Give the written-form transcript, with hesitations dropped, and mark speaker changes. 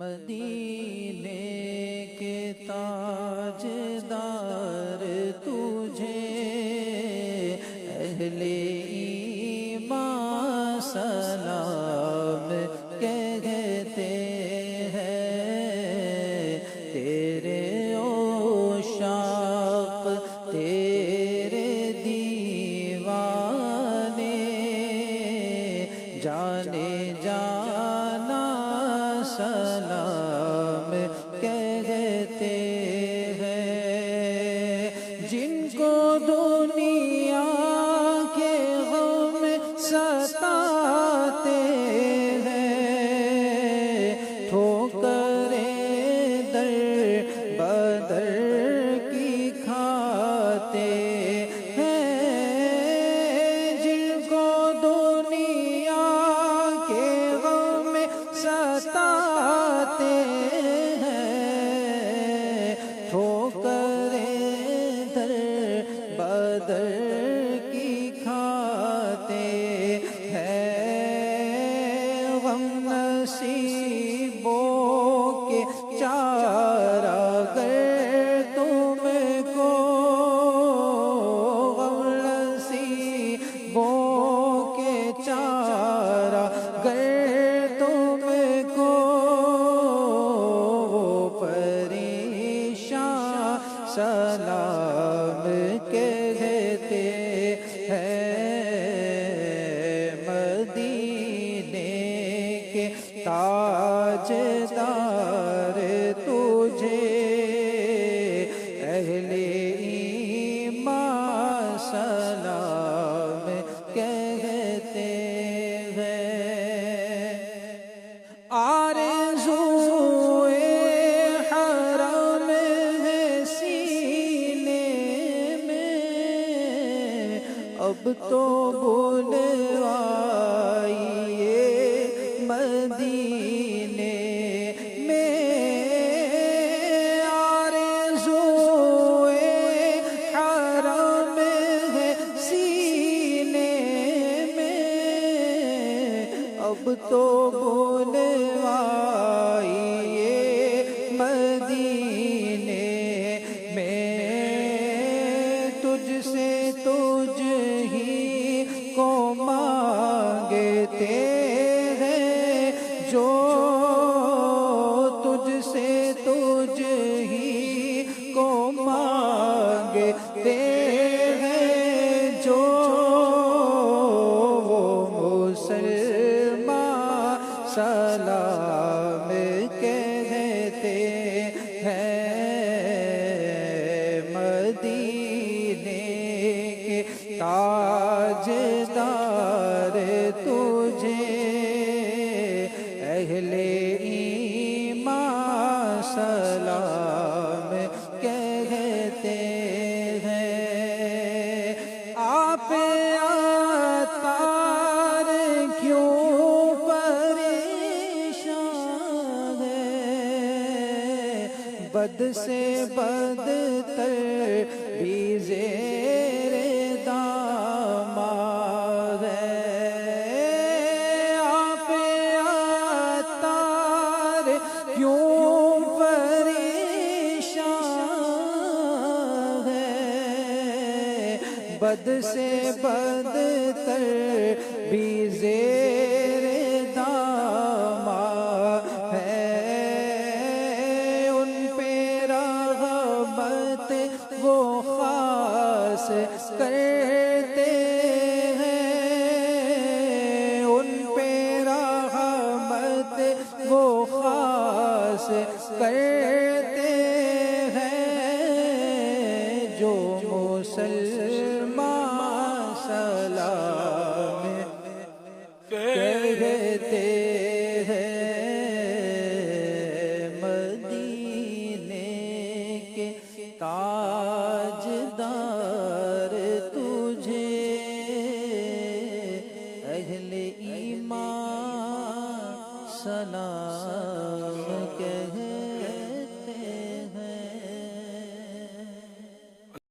Speaker 1: مدینے کے تاجدار تجھے اہل ایمان سلام کہتے ہیں، تیرے عشاق تیرے دیوانے جانے جانا سلام کہتے ہیں، جن کو دنیا کے غم ستاتے ہیں، ٹھوکریں در بدر کی کھاتے ہیں، جن کو دنیا کے غم ستاتے ہیں، ٹھوکریں در بدر کی کھاتے ہیں، غم نصیبوں کے چارہ گر تم کو، غم نصیبوں کے چارہ گر تم کو، پریشان سلام کہتے ہیں، مدینے کے تاجدار تجھے اہل ایمان سلام کہتے ہیں، آرزوئے حرم ہے سینے میں، اب تو بلوائیے مدینے میں، آرزوئے حرم ہے سینے میں، اب تو بلوائیے مدینے میں، تجھ سے تجھ ہی کو مانگتے ہیں، جو تجھ سے تجھ ہی کو مانگتے ہیں، جو وہ مسلمان سلام کہتے ہیں، مدینے کے تاجدار تجھے اہل ایمان سلام کہتے ہیں، آپ عطار کیوں پریشان ہے، بد سے بدتر بھی زیر داماد ہے، آپ عطار کیوں پریشان ہے، بد سے بدتر بھی زیر داماد ہے، ان پہ رحمت وہ خاص کرتے ہیں، ان پہ رحمت وہ خاص کرتے